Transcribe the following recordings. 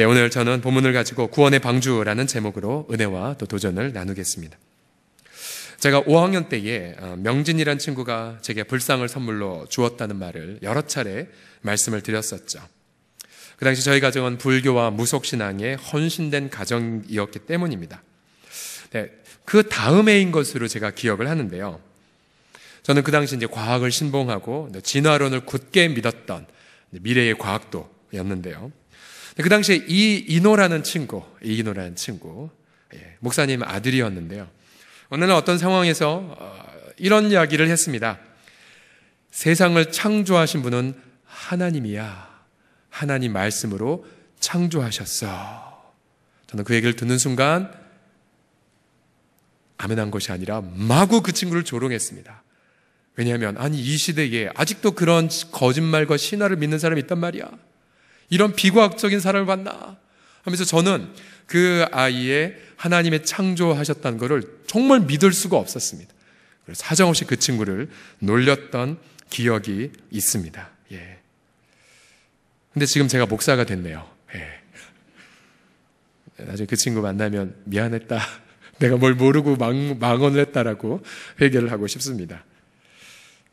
오늘 저는 본문을 가지고 구원의 방주라는 제목으로 은혜와 또 도전을 나누겠습니다. 제가 5학년 때에 명진이란 친구가 제게 불상을 선물로 주었다는 말을 여러 차례 말씀을 드렸었죠. 그 당시 저희 가정은 불교와 무속신앙에 헌신된 가정이었기 때문입니다. 그 다음해인 것으로 제가 기억을 하는데요. 저는 그 당시 이제 과학을 신봉하고 진화론을 굳게 믿었던 미래의 과학도였는데요. 그 당시에 이인호라는 친구, 목사님 아들이었는데요. 어느 날 어떤 상황에서 이런 이야기를 했습니다. 세상을 창조하신 분은 하나님이야. 하나님 말씀으로 창조하셨어. 저는 그 얘기를 듣는 순간 아멘한 것이 아니라 마구 그 친구를 조롱했습니다. 왜냐하면 이 시대에 아직도 그런 거짓말과 신화를 믿는 사람이 있단 말이야. 이런 비과학적인 사람을 봤나 하면서 저는 그 아이의 하나님의 창조하셨다는 것을 정말 믿을 수가 없었습니다. 그래서 사정없이 그 친구를 놀렸던 기억이 있습니다. 근데 지금 제가 목사가 됐네요. 나중에 그 친구 만나면 미안했다. 내가 뭘 모르고 망언을 했다라고 회개를 하고 싶습니다.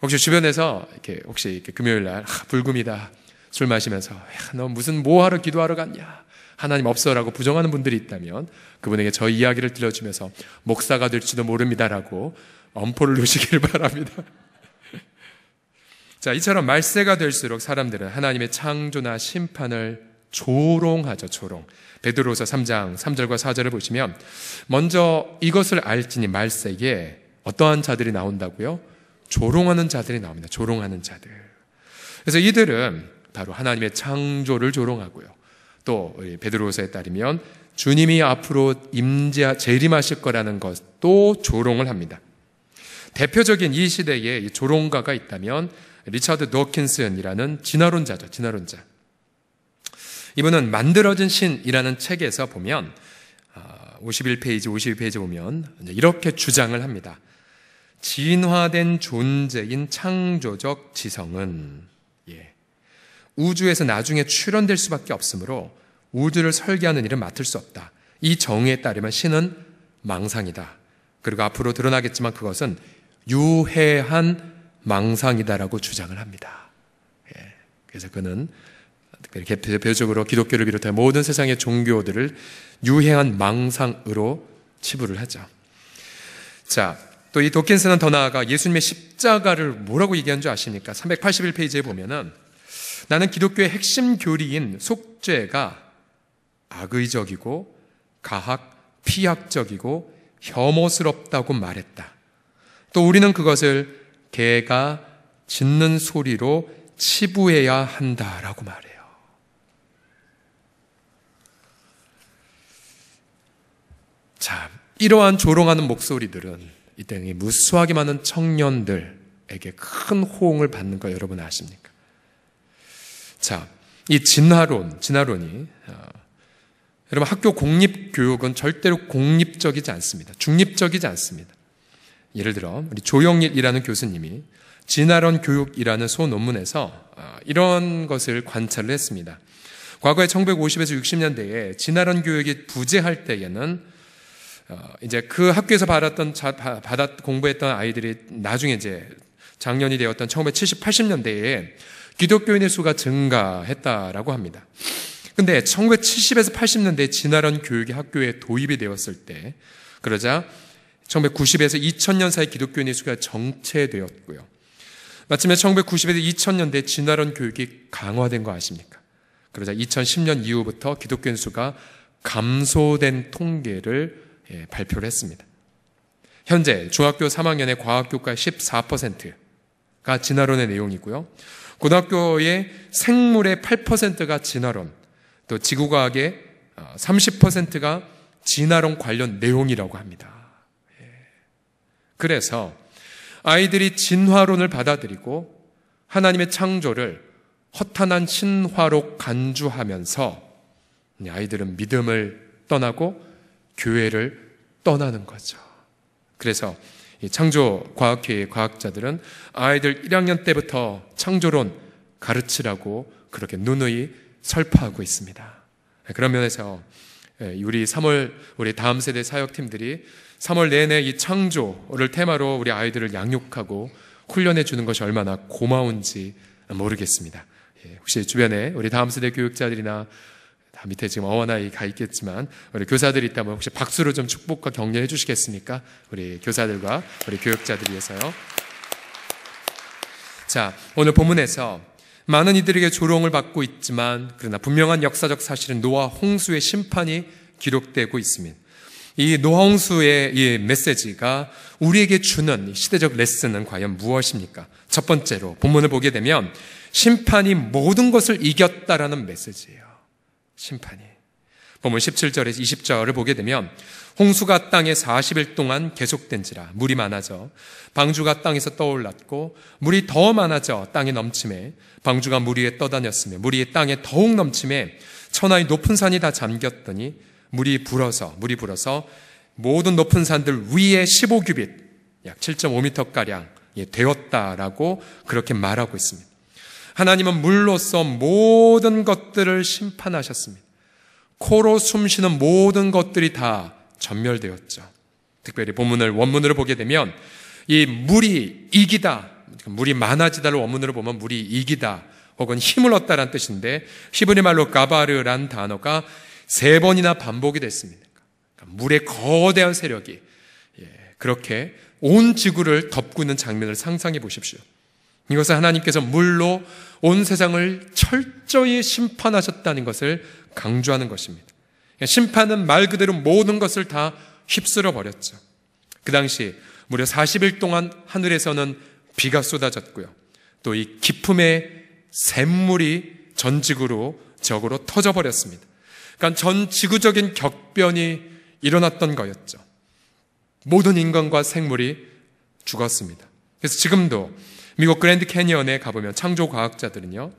혹시 주변에서 혹시 금요일 날 불금이다 술 마시면서 너 무슨 뭐하러 기도하러 갔냐, 하나님 없어라고 부정하는 분들이 있다면 그분에게 저희 이야기를 들려주면서 목사가 될지도 모릅니다라고 엄포를 놓으시길 바랍니다. 자, 이처럼 말세가 될수록 사람들은 하나님의 창조나 심판을 조롱하죠. 조롱. 베드로서 3장 3절과 4절을 보시면 먼저 이것을 알지니 말세에 어떠한 자들이 나온다고요? 조롱하는 자들이 나옵니다. 조롱하는 자들. 그래서 이들은 바로 하나님의 창조를 조롱하고요. 또 베드로서에 따르면 주님이 앞으로 재림하실 거라는 것도 조롱을 합니다. 대표적인 이 시대에 이 조롱가가 있다면 리처드 도킨슨이라는 진화론자죠. 진화론자. 이분은 만들어진 신이라는 책에서 보면 52페이지 보면 이렇게 주장을 합니다. 진화된 존재인 창조적 지성은 우주에서 나중에 출현될 수밖에 없으므로 우주를 설계하는 일은 맡을 수 없다. 이 정의에 따르면 신은 망상이다. 그리고 앞으로 드러나겠지만 그것은 유해한 망상이다라고 주장을 합니다. 그래서 그는 대표적으로 기독교를 비롯해 모든 세상의 종교들을 유해한 망상으로 치부를 하죠. 자, 또 이 도킨스는 더 나아가 예수님의 십자가를 뭐라고 얘기한 줄 아십니까? 381페이지에 보면은 나는 기독교의 핵심 교리인 속죄가 악의적이고 가학, 피학적이고 혐오스럽다고 말했다. 또 우리는 그것을 개가 짖는 소리로 치부해야 한다라고 말해요. 자, 이러한 조롱하는 목소리들은 이 땅에 무수하게 많은 청년들에게 큰 호응을 받는 거 여러분 아십니까? 자, 이 진화론이 여러분 학교 공립교육은 절대로 공립적이지 않습니다. 중립적이지 않습니다. 예를 들어 우리 조영일이라는 교수님이 진화론 교육이라는 소논문에서 이런 것을 관찰을 했습니다. 과거에 1950에서 60년대에 진화론 교육이 부재할 때에는 이제 그 학교에서 공부했던 아이들이 나중에 이제 장년이 되었던 1970, 80년대에 기독교인의 수가 증가했다라고 합니다. 근데 1970에서 80년대에 진화론 교육이 학교에 도입이 되었을 때, 그러자 1990에서 2000년 사이 기독교인의 수가 정체되었고요. 마침내 1990에서 2000년대 진화론 교육이 강화된 거 아십니까? 그러자 2010년 이후부터 기독교인 수가 감소된 통계를 발표를 했습니다. 현재 중학교 3학년의 과학교과 14%가 진화론의 내용이고요. 고등학교의 생물의 8%가 진화론, 또 지구과학의 30%가 진화론 관련 내용이라고 합니다. 그래서 아이들이 진화론을 받아들이고 하나님의 창조를 허탄한 신화로 간주하면서 아이들은 믿음을 떠나고 교회를 떠나는 거죠. 그래서 이 창조과학회의 과학자들은 아이들 1학년 때부터 창조론 가르치라고 그렇게 누누이 설파하고 있습니다. 그런 면에서 우리 다음 세대 사역팀들이 3월 내내 이 창조를 테마로 우리 아이들을 양육하고 훈련해 주는 것이 얼마나 고마운지 모르겠습니다. 혹시 주변에 우리 다음 세대 교육자들이나 밑에 지금 어원아이 가 있겠지만 우리 교사들이 있다면 혹시 박수로 좀 축복과 격려해 주시겠습니까? 우리 교사들과 우리 교육자들 위해서요. 자, 오늘 본문에서 많은 이들에게 조롱을 받고 있지만 그러나 분명한 역사적 사실은 노아 홍수의 심판이 기록되고 있습니다. 이 노아 홍수의 이 메시지가 우리에게 주는 시대적 레슨은 과연 무엇입니까? 첫 번째로 본문을 보게 되면 심판이 모든 것을 이겼다라는 메시지예요. 심판이. 본문 17절에서 20절을 보게 되면 홍수가 땅에 40일 동안 계속된지라 물이 많아져 방주가 땅에서 떠올랐고 물이 더 많아져 땅에 넘침에 방주가 물 위에 떠다녔으며 물이 땅에 더욱 넘침에 천하의 높은 산이 다 잠겼더니 물이 불어서 모든 높은 산들 위에 15규빗 약 7.5m가량 되었다라고 그렇게 말하고 있습니다. 하나님은 물로써 모든 것들을 심판하셨습니다. 코로 숨쉬는 모든 것들이 다 전멸되었죠. 특별히 원문으로 보게 되면 이 물이 이기다, 물이 많아지다를 원문으로 보면 물이 이기다 혹은 힘을 얻다라는 뜻인데 히브리 말로 가바르란 단어가 3번이나 반복이 됐습니다. 그러니까 물의 거대한 세력이 그렇게 온 지구를 덮고 있는 장면을 상상해 보십시오. 이것은 하나님께서 물로 온 세상을 철저히 심판하셨다는 것을 강조하는 것입니다. 심판은 말 그대로 모든 것을 다 휩쓸어 버렸죠. 그 당시 무려 40일 동안 하늘에서는 비가 쏟아졌고요. 또 이 기품의 샘물이 전 지구로 적으로 터져버렸습니다. 그러니까 전 지구적인 격변이 일어났던 거였죠. 모든 인간과 생물이 죽었습니다. 그래서 지금도 미국 그랜드 캐니언에 가보면 창조과학자들은요,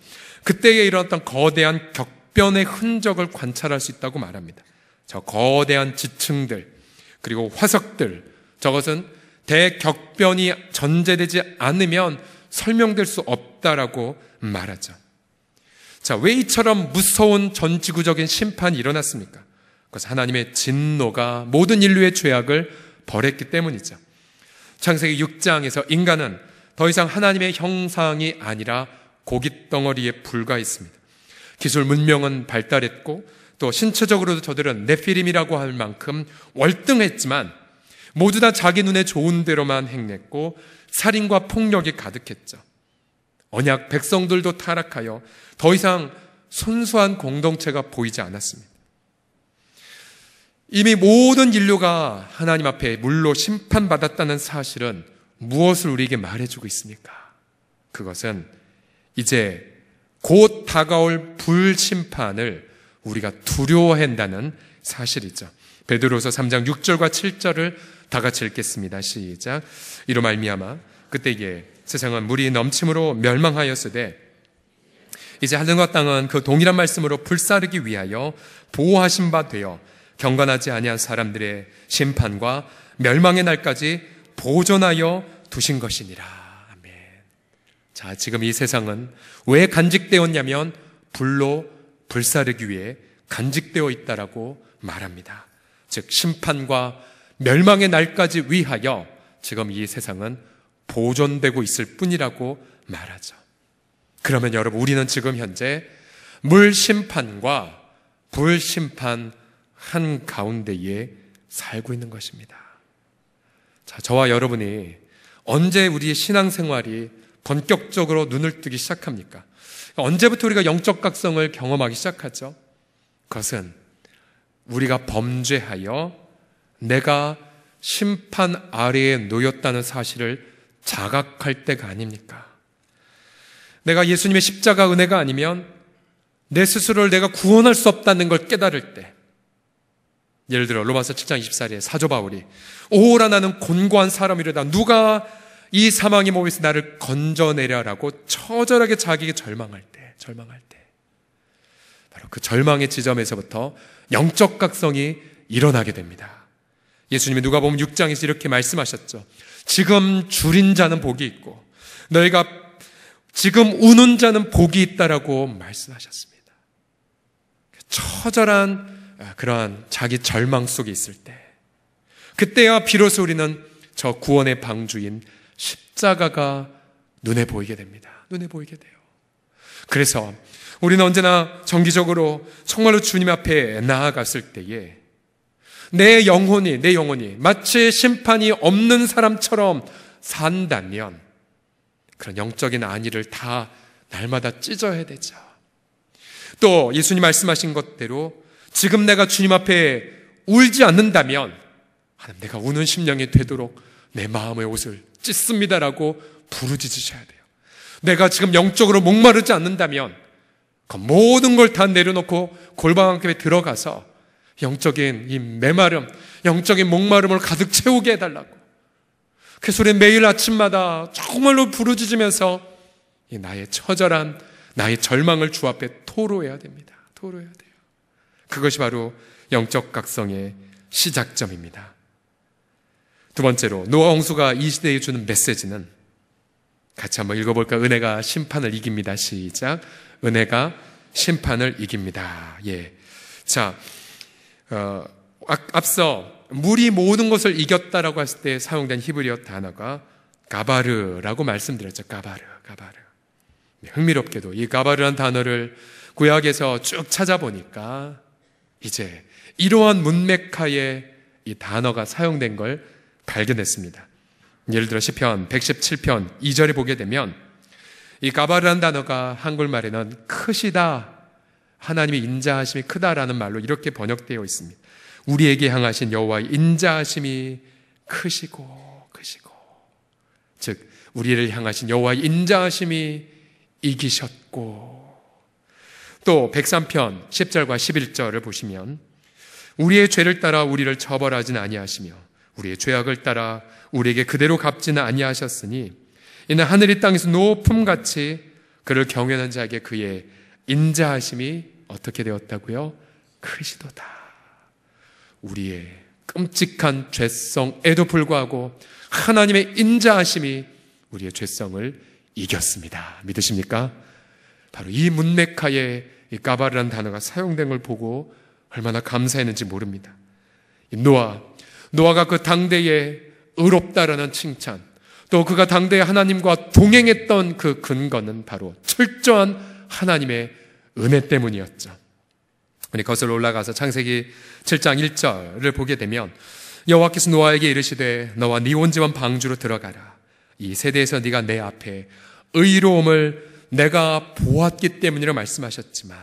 그때에 일어났던 거대한 격변의 흔적을 관찰할 수 있다고 말합니다. 저 거대한 지층들, 그리고 화석들, 저것은 대격변이 전제되지 않으면 설명될 수 없다라고 말하죠. 자, 왜 이처럼 무서운 전지구적인 심판이 일어났습니까? 그것은 하나님의 진노가 모든 인류의 죄악을 벌했기 때문이죠. 창세기 6장에서 인간은 더 이상 하나님의 형상이 아니라 고깃덩어리에 불과했습니다. 기술 문명은 발달했고 또 신체적으로도 저들은 네피림이라고 할 만큼 월등했지만 모두 다 자기 눈에 좋은 대로만 행했고 살인과 폭력이 가득했죠. 언약 백성들도 타락하여 더 이상 순수한 공동체가 보이지 않았습니다. 이미 모든 인류가 하나님 앞에 물로 심판받았다는 사실은 무엇을 우리에게 말해주고 있습니까? 그것은 이제 곧 다가올 불심판을 우리가 두려워한다는 사실이죠. 베드로서 3장 6절과 7절을 다 같이 읽겠습니다. 시작. 이로 말미암아 그때에 세상은 물이 넘침으로 멸망하였으되 이제 하늘과 땅은 그 동일한 말씀으로 불사르기 위하여 보호하신 바 되어 경건하지 아니한 사람들의 심판과 멸망의 날까지 보존하여 두신 것이니라. 아멘. 자, 지금 이 세상은 왜 간직되었냐면 불로 불사르기 위해 간직되어 있다라고 말합니다. 즉 심판과 멸망의 날까지 위하여 지금 이 세상은 보존되고 있을 뿐이라고 말하죠. 그러면 여러분, 우리는 지금 현재 물심판과 불심판 한가운데에 살고 있는 것입니다. 자, 저와 여러분이 언제 우리의 신앙생활이 본격적으로 눈을 뜨기 시작합니까? 언제부터 우리가 영적 각성을 경험하기 시작하죠? 그것은 우리가 범죄하여 내가 심판 아래에 놓였다는 사실을 자각할 때가 아닙니까? 내가 예수님의 십자가 은혜가 아니면 내 스스로를 내가 구원할 수 없다는 걸 깨달을 때, 예를 들어 로마서 7장 24절에 사도 바울이 오라 나는 곤고한 사람이로다 누가 이 사망의 몸에서 나를 건져내려라고 처절하게 자기에게 절망할 때 바로 그 절망의 지점에서부터 영적 각성이 일어나게 됩니다. 예수님이 누가복음 6장에서 이렇게 말씀하셨죠. 지금 줄인 자는 복이 있고 너희가 지금 우는 자는 복이 있다라고 말씀하셨습니다. 처절한 그러한 자기 절망 속에 있을 때, 그때야 비로소 우리는 저 구원의 방주인 십자가가 눈에 보이게 됩니다. 눈에 보이게 돼요. 그래서 우리는 언제나 정기적으로 정말로 주님 앞에 나아갔을 때에 내 영혼이 마치 심판이 없는 사람처럼 산다면 그런 영적인 안위를 다 날마다 찢어야 되죠. 또 예수님 말씀하신 것대로 지금 내가 주님 앞에 울지 않는다면 하나님, 내가 우는 심령이 되도록 내 마음의 옷을 찢습니다라고 부르짖으셔야 돼요. 내가 지금 영적으로 목마르지 않는다면 그 모든 걸 다 내려놓고 골방안에 들어가서 영적인 이 메마름, 영적인 목마름을 가득 채우게 해달라고, 그 소리 매일 아침마다 정말로 부르짖으면서 이 나의 처절한 나의 절망을 주 앞에 토로해야 됩니다. 토로해야 돼요. 그것이 바로 영적 각성의 시작점입니다. 두 번째로 노아 홍수가 이 시대에 주는 메시지는, 같이 한번 읽어볼까? 은혜가 심판을 이깁니다. 시작. 은혜가 심판을 이깁니다. 예. 자, 앞서 물이 모든 것을 이겼다라고 했을 때 사용된 히브리어 단어가 가바르라고 말씀드렸죠. 가바르. 흥미롭게도 이 가바르란 단어를 구약에서 쭉 찾아보니까 이제 이러한 문맥하에 이 단어가 사용된 걸 발견했습니다. 예를 들어 시편 117편 2절에 보게 되면 이 가바르란 단어가 한글말에는 크시다, 하나님의 인자하심이 크다라는 말로 이렇게 번역되어 있습니다. 우리에게 향하신 여호와의 인자하심이 크시고, 즉 우리를 향하신 여호와의 인자하심이 이기셨고, 또 103편 10절과 11절을 보시면 우리의 죄를 따라 우리를 처벌하지는 아니하시며 우리의 죄악을 따라 우리에게 그대로 갚지는 아니하셨으니 이는 하늘이 땅에서 높음같이 그를 경외하는 자에게 그의 인자하심이 어떻게 되었다고요? 크시도다. 우리의 끔찍한 죄성에도 불구하고 하나님의 인자하심이 우리의 죄성을 이겼습니다. 믿으십니까? 바로 이 문맥하에 이 가바르라는 단어가 사용된 걸 보고 얼마나 감사했는지 모릅니다. 노아가 그 당대에 의롭다라는 칭찬, 또 그가 당대에 하나님과 동행했던 그 근거는 바로 철저한 하나님의 은혜 때문이었죠. 우리 거슬러 올라가서 창세기 7장 1절을 보게 되면 여호와께서 노아에게 이르시되 너와 네 온 집은 방주로 들어가라. 이 세대에서 네가 내 앞에 의로움을 내가 보았기 때문이라 말씀하셨지만,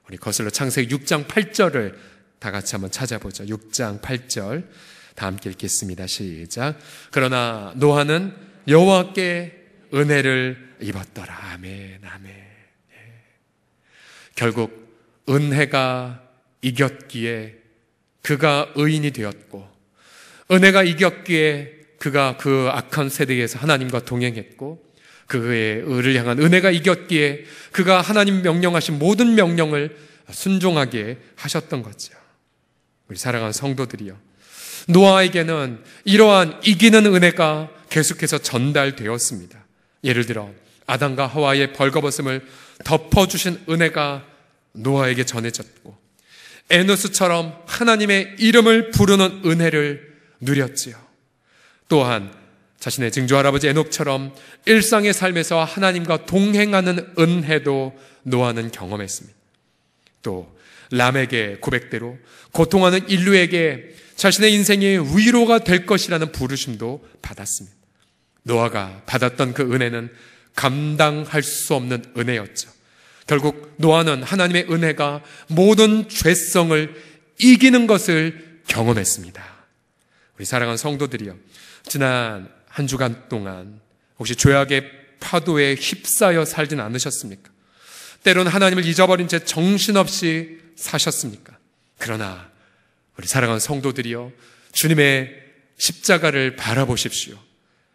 우리 거슬러 창세기 6장 8절을 다 같이 한번 찾아보죠. 6장 8절 다 함께 읽겠습니다. 시작. 그러나 노아는 여호와께 은혜를 입었더라. 아멘. 결국 은혜가 이겼기에 그가 의인이 되었고, 은혜가 이겼기에 그가 그 악한 세대에서 하나님과 동행했고, 그의 의를 향한 은혜가 이겼기에 그가 하나님 명령하신 모든 명령을 순종하게 하셨던 거죠. 우리 사랑하는 성도들이요, 노아에게는 이러한 이기는 은혜가 계속해서 전달되었습니다. 예를 들어 아담과 하와의 벌거벗음을 덮어주신 은혜가 노아에게 전해졌고, 에노스처럼 하나님의 이름을 부르는 은혜를 누렸지요. 또한 자신의 증조 할아버지 에녹처럼 일상의 삶에서 하나님과 동행하는 은혜도 노아는 경험했습니다. 또 람에게 고백대로 고통하는 인류에게 자신의 인생이 위로가 될 것이라는 부르심도 받았습니다. 노아가 받았던 그 은혜는 감당할 수 없는 은혜였죠. 결국 노아는 하나님의 은혜가 모든 죄성을 이기는 것을 경험했습니다. 우리 사랑하는 성도들이요, 지난 한 주간 동안 혹시 죄악의 파도에 휩싸여 살진 않으셨습니까? 때로는 하나님을 잊어버린 채 정신없이 사셨습니까? 그러나 우리 사랑하는 성도들이요, 주님의 십자가를 바라보십시오.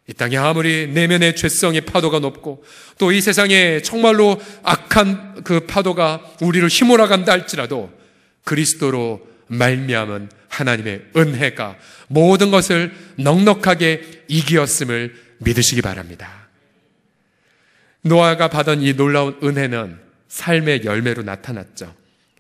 이 땅에 아무리 내면의 죄성의 파도가 높고 또 이 세상에 정말로 악한 그 파도가 우리를 휘몰아간다 할지라도 그리스도로 말미암은 하나님의 은혜가 모든 것을 넉넉하게 이기었음을 믿으시기 바랍니다. 노아가 받은 이 놀라운 은혜는 삶의 열매로 나타났죠.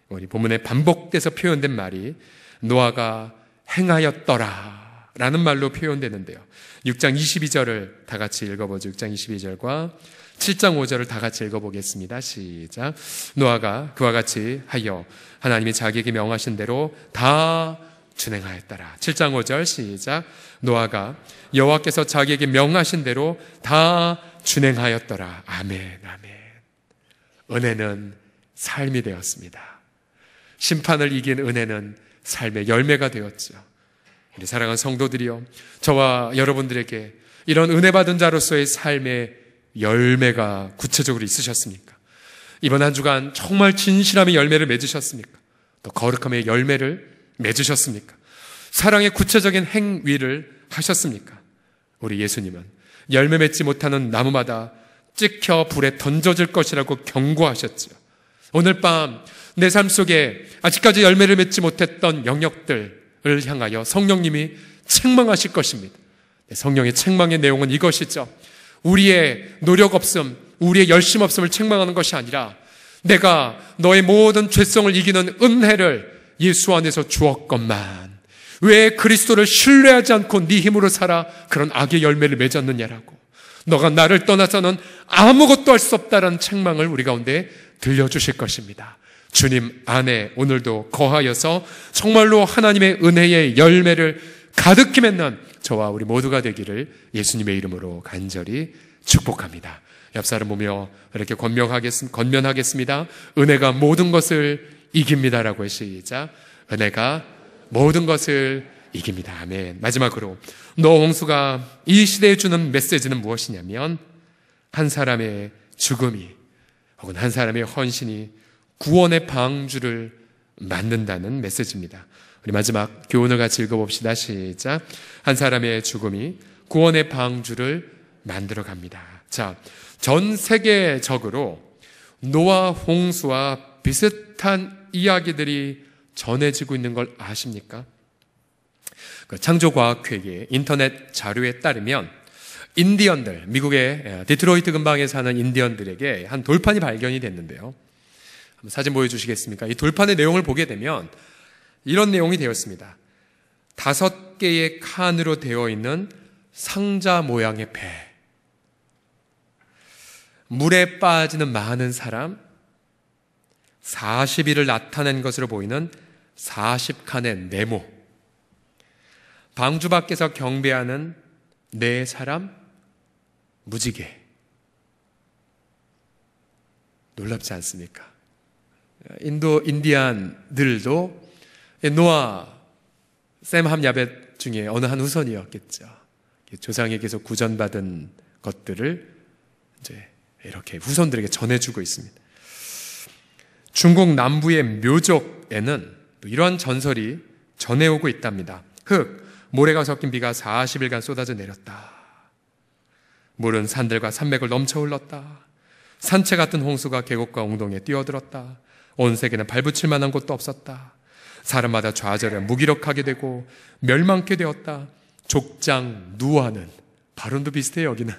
우리 본문에 반복돼서 표현된 말이 노아가 행하였더라 라는 말로 표현되는데요. 6장 22절을 다 같이 읽어보죠. 6장 22절과 7장 5절을 다 같이 읽어보겠습니다. 시작. 노아가 그와 같이 하여 하나님이 자기에게 명하신 대로 다 준행하였더라. 7장 5절 시작. 노아가 여호와께서 자기에게 명하신 대로 다 준행하였더라. 아멘, 아멘. 은혜는 삶이 되었습니다. 심판을 이긴 은혜는 삶의 열매가 되었죠. 우리 사랑하는 성도들이요, 저와 여러분들에게 이런 은혜 받은 자로서의 삶의 열매가 구체적으로 있으셨습니까? 이번 한 주간 정말 진실함의 열매를 맺으셨습니까? 또 거룩함의 열매를 맺으셨습니까? 사랑의 구체적인 행위를 하셨습니까? 우리 예수님은 열매 맺지 못하는 나무마다 찍혀 불에 던져질 것이라고 경고하셨지요. 오늘 밤 내 삶 속에 아직까지 열매를 맺지 못했던 영역들을 향하여 성령님이 책망하실 것입니다. 성령의 책망의 내용은 이것이죠. 우리의 노력 없음, 우리의 열심 없음을 책망하는 것이 아니라 내가 너의 모든 죄성을 이기는 은혜를 예수 안에서 주었건만 왜 그리스도를 신뢰하지 않고 네 힘으로 살아 그런 악의 열매를 맺었느냐라고, 너가 나를 떠나서는 아무것도 할 수 없다라는 책망을 우리 가운데 들려주실 것입니다. 주님 안에 오늘도 거하여서 정말로 하나님의 은혜의 열매를 가득히 맺는 저와 우리 모두가 되기를 예수님의 이름으로 간절히 축복합니다. 옆사람 보며 이렇게 권면하겠습니다. 은혜가 모든 것을 이깁니다라고 시작. 은혜가 모든 것을 이깁니다. 아멘. 마지막으로 노홍수가 이 시대에 주는 메시지는 무엇이냐면 한 사람의 죽음이 혹은 한 사람의 헌신이 구원의 방주를 만든다는 메시지입니다. 우리 마지막 교훈을 같이 읽어봅시다. 시작. 한 사람의 죽음이 구원의 방주를 만들어 갑니다. 자, 전 세계적으로 노아 홍수와 비슷한 이야기들이 전해지고 있는 걸 아십니까? 창조과학회의 인터넷 자료에 따르면 인디언들, 미국의 디트로이트 근방에 사는 인디언들에게 한 돌판이 발견이 됐는데요. 한번 사진 보여주시겠습니까? 이 돌판의 내용을 보게 되면 이런 내용이 되어 있습니다. 5개의 칸으로 되어 있는 상자 모양의 배, 물에 빠지는 많은 사람, 40일을 나타낸 것으로 보이는 40칸의 네모, 방주 밖에서 경배하는 4사람, 무지개. 놀랍지 않습니까? 인디안들도 노아, 샘 함 야벳 중에 어느 한 후손이었겠죠. 조상에게서 구전받은 것들을 이제 이렇게 후손들에게 전해주고 있습니다. 중국 남부의 묘족에는 또 이러한 전설이 전해오고 있답니다. 흙, 모래가 섞인 비가 40일간 쏟아져 내렸다. 물은 산들과 산맥을 넘쳐 흘렀다. 산채 같은 홍수가 계곡과 웅덩이에 뛰어들었다. 온 세계는 발붙일 만한 곳도 없었다. 사람마다 좌절해 무기력하게 되고 멸망케 되었다. 족장 누아는, 발음도 비슷해요. 여기는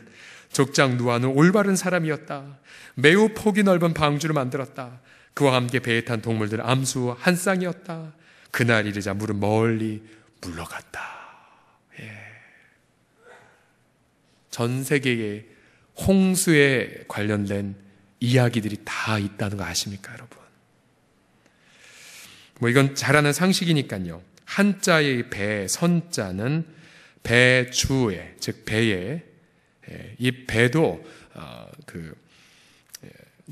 족장 누아는 올바른 사람이었다. 매우 폭이 넓은 방주를 만들었다. 그와 함께 배에 탄 동물들 암수 한 쌍이었다. 그날 이르자 물은 멀리 물러갔다. 예. 전 세계의 홍수에 관련된 이야기들이 다 있다는 거 아십니까, 여러분? 이건 잘 아는 상식이니까요. 한자의 배, 선자는 배주에, 즉 배에, 이 배도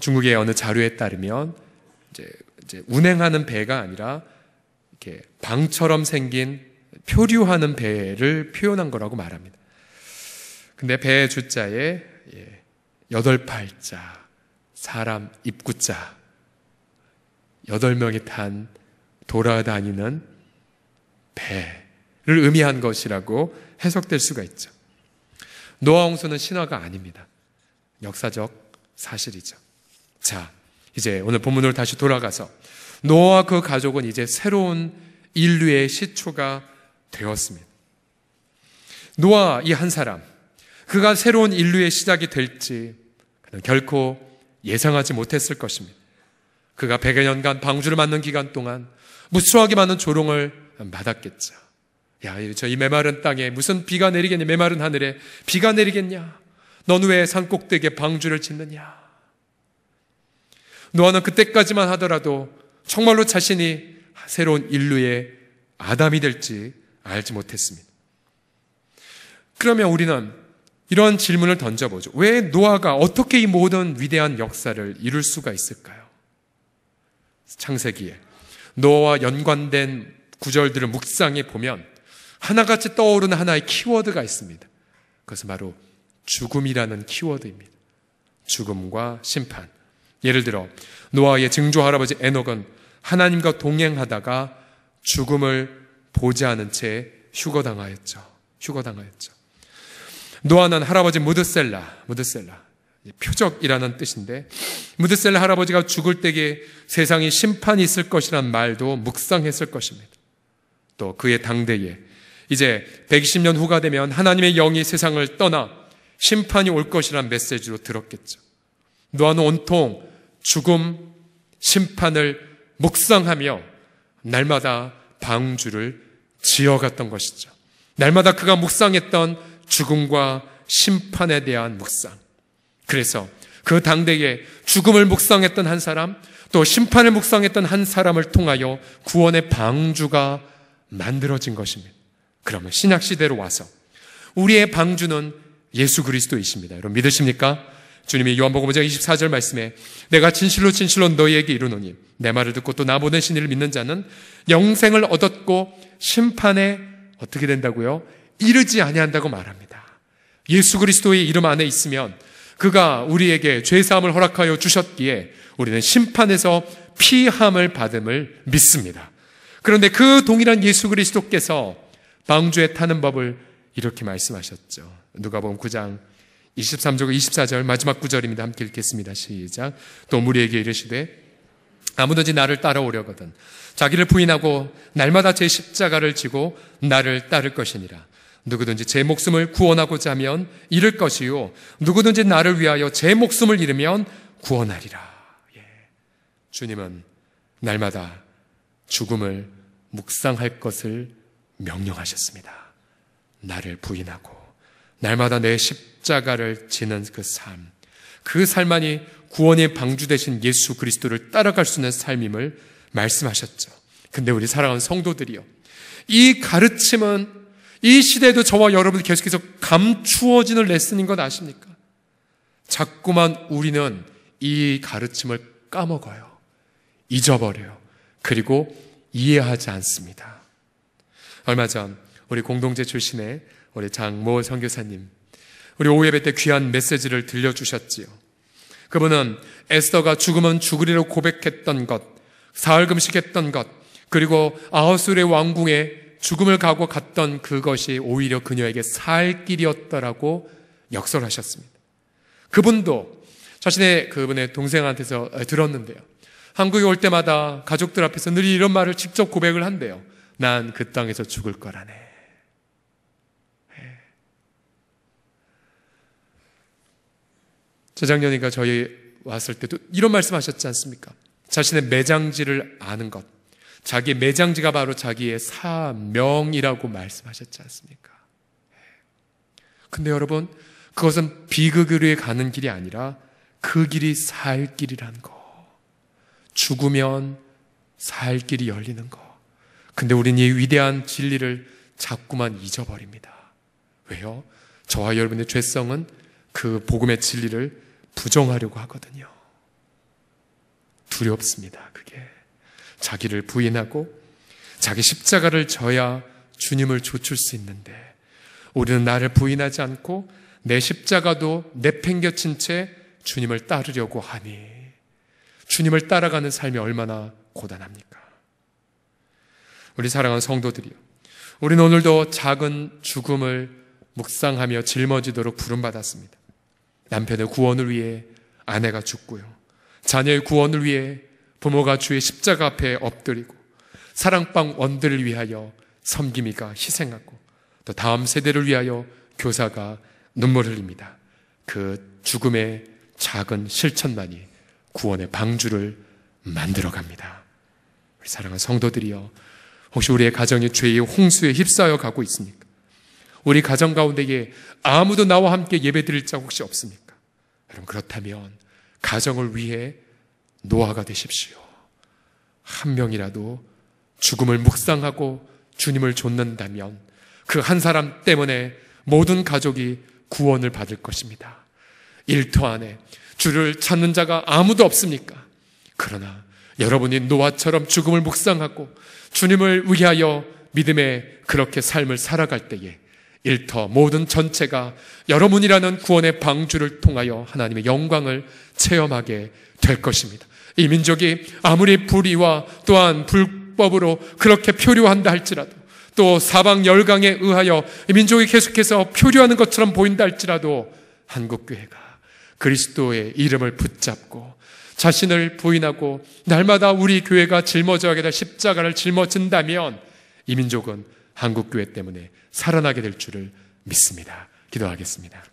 중국의 어느 자료에 따르면 이제 운행하는 배가 아니라 이렇게 방처럼 생긴 표류하는 배를 표현한 거라고 말합니다. 근데 배 주자에 8팔자, 사람 입구자, 8명이 탄 돌아다니는 배를 의미한 것이라고 해석될 수가 있죠. 노아 홍수는 신화가 아닙니다. 역사적 사실이죠. 자, 이제 오늘 본문으로 다시 돌아가서 노아와 그 가족은 이제 새로운 인류의 시초가 되었습니다. 노아 이 한 사람, 그가 새로운 인류의 시작이 될지 그는 결코 예상하지 못했을 것입니다. 그가 100여 년간 방주를 맞는 기간 동안 무수하게 많은 조롱을 받았겠죠. 야, 저 이 메마른 땅에 무슨 비가 내리겠냐, 메마른 하늘에 비가 내리겠냐, 너는 왜 산꼭대기에 방주를 짓느냐. 노아는 그때까지만 하더라도 정말로 자신이 새로운 인류의 아담이 될지 알지 못했습니다. 그러면 우리는 이런 질문을 던져보죠. 왜 노아가 어떻게 이 모든 위대한 역사를 이룰 수가 있을까요? 창세기에 노아와 연관된 구절들을 묵상해 보면 하나같이 떠오르는 하나의 키워드가 있습니다. 그것은 바로 죽음이라는 키워드입니다. 죽음과 심판. 예를 들어 노아의 증조 할아버지 에녹은 하나님과 동행하다가 죽음을 보지 않은 채 휴거당하였죠. 노아는 할아버지 무드셀라, 표적이라는 뜻인데, 무드셀라 할아버지가 죽을 때에 세상에 심판이 있을 것이라는 말도 묵상했을 것입니다. 또 그의 당대에 이제 120년 후가 되면 하나님의 영이 세상을 떠나 심판이 올 것이라는 메시지로 들었겠죠. 노아는 온통 죽음, 심판을 묵상하며 날마다 방주를 지어갔던 것이죠. 날마다 그가 묵상했던 죽음과 심판에 대한 묵상. 그래서 그 당대에 죽음을 묵상했던 한 사람, 또 심판을 묵상했던 한 사람을 통하여 구원의 방주가 만들어진 것입니다. 그러면 신약시대로 와서 우리의 방주는 예수 그리스도이십니다. 여러분 믿으십니까? 주님이 요한복음 5장 24절 말씀에 내가 진실로 너희에게 이르노니 내 말을 듣고 또 나 보내신 이를 믿는 자는 영생을 얻었고 심판에 어떻게 된다고요? 이르지 아니한다고 말합니다. 예수 그리스도의 이름 안에 있으면 그가 우리에게 죄사함을 허락하여 주셨기에 우리는 심판에서 피함을 받음을 믿습니다. 그런데 그 동일한 예수 그리스도께서 방주에 타는 법을 이렇게 말씀하셨죠. 누가복음 9장 23절과 24절 마지막 구절입니다. 함께 읽겠습니다. 시작. 또 무리에게 이르시되 아무든지 나를 따라오려거든 자기를 부인하고 날마다 제 십자가를 지고 나를 따를 것이니라. 누구든지 제 목숨을 구원하고자 하면 잃을 것이요 누구든지 나를 위하여 제 목숨을 잃으면 구원하리라. 주님은 날마다 죽음을 묵상할 것을 명령하셨습니다. 나를 부인하고 날마다 내 십자가를 지는 그 삶, 그 삶만이 구원의 방주 되신 예수 그리스도를 따라갈 수 있는 삶임을 말씀하셨죠. 근데 우리 사랑하는 성도들이요, 이 가르침은 이 시대에도 저와 여러분이 계속해서 감추어지는 레슨인 것 아십니까? 자꾸만 우리는 이 가르침을 까먹어요. 잊어버려요. 그리고 이해하지 않습니다. 얼마 전 우리 공동체 출신의 우리 장모 선교사님, 우리 오예배 때 귀한 메시지를 들려주셨지요. 그분은 에스더가 죽으면 죽으리라고 고백했던 것, 사흘 금식했던 것, 그리고 아하수르의 왕궁에 죽음을 가고 갔던 그것이 오히려 그녀에게 살 길이었다라고 역설하셨습니다. 그분도 자신의 그분의 동생한테서 들었는데요. 한국에 올 때마다 가족들 앞에서 늘 이런 말을 직접 고백을 한대요. 난 그 땅에서 죽을 거라네. 재작년인가 저희 왔을 때도 이런 말씀하셨지 않습니까? 자신의 매장지를 아는 것, 자기의 매장지가 바로 자기의 사명이라고 말씀하셨지 않습니까? 근데 여러분, 그것은 비극으로 가는 길이 아니라 그 길이 살 길이라는 거, 죽으면 살 길이 열리는 거. 근데 우리는 이 위대한 진리를 자꾸만 잊어버립니다. 왜요? 저와 여러분의 죄성은 그 복음의 진리를 부정하려고 하거든요. 두렵습니다. 그게 자기를 부인하고 자기 십자가를 져야 주님을 좇을 수 있는데, 우리는 나를 부인하지 않고 내 십자가도 내팽겨친 채 주님을 따르려고 하니 주님을 따라가는 삶이 얼마나 고단합니까? 우리 사랑하는 성도들이요, 우리는 오늘도 작은 죽음을 묵상하며 짊어지도록 부름받았습니다. 남편의 구원을 위해 아내가 죽고요, 자녀의 구원을 위해 부모가 주의 십자가 앞에 엎드리고, 사랑방 원들을 위하여 섬김이가 희생하고, 또 다음 세대를 위하여 교사가 눈물 흘립니다. 그 죽음의 작은 실천만이 구원의 방주를 만들어갑니다. 우리 사랑하는 성도들이여, 혹시 우리의 가정이 죄의 홍수에 휩싸여 가고 있습니까? 우리 가정 가운데에 아무도 나와 함께 예배드릴 자 혹시 없습니까? 여러분, 그렇다면 가정을 위해 노아가 되십시오. 한 명이라도 죽음을 묵상하고 주님을 좇는다면 그 한 사람 때문에 모든 가족이 구원을 받을 것입니다. 일터 안에 주를 찾는 자가 아무도 없습니까? 그러나 여러분이 노아처럼 죽음을 묵상하고 주님을 위하여 믿음의 그렇게 삶을 살아갈 때에 일터 모든 전체가 여러분이라는 구원의 방주를 통하여 하나님의 영광을 체험하게 될 것입니다. 이 민족이 아무리 불의와 또한 불법으로 그렇게 표류한다 할지라도, 또 사방 열강에 의하여 이 민족이 계속해서 표류하는 것처럼 보인다 할지라도 한국교회가 그리스도의 이름을 붙잡고 자신을 부인하고 날마다 우리 교회가 짊어져야 될 십자가를 짊어진다면 이 민족은 한국교회 때문에 살아나게 될 줄을 믿습니다. 기도하겠습니다.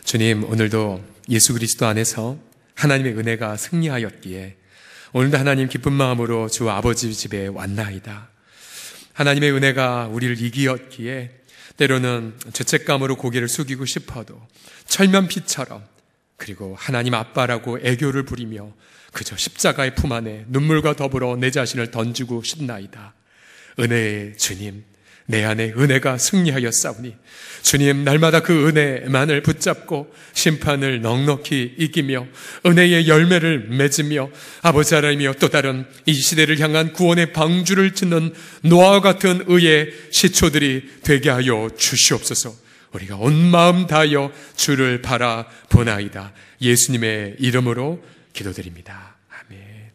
주님, 오늘도 예수 그리스도 안에서 하나님의 은혜가 승리하였기에 오늘도 하나님 기쁜 마음으로 주 아버지 집에 왔나이다. 하나님의 은혜가 우리를 이기었기에 때로는 죄책감으로 고개를 숙이고 싶어도 철면피처럼, 그리고 하나님 아빠라고 애교를 부리며 그저 십자가의 품 안에 눈물과 더불어 내 자신을 던지고 싶나이다. 은혜의 주님, 내 안에 은혜가 승리하였사오니 주님, 날마다 그 은혜만을 붙잡고 심판을 넉넉히 이기며 은혜의 열매를 맺으며 아버지 하나님이여 또 다른 이 시대를 향한 구원의 방주를 짓는 노아와 같은 의의 시초들이 되게 하여 주시옵소서. 우리가 온 마음 다하여 주를 바라보나이다. 예수님의 이름으로 기도드립니다. 아멘.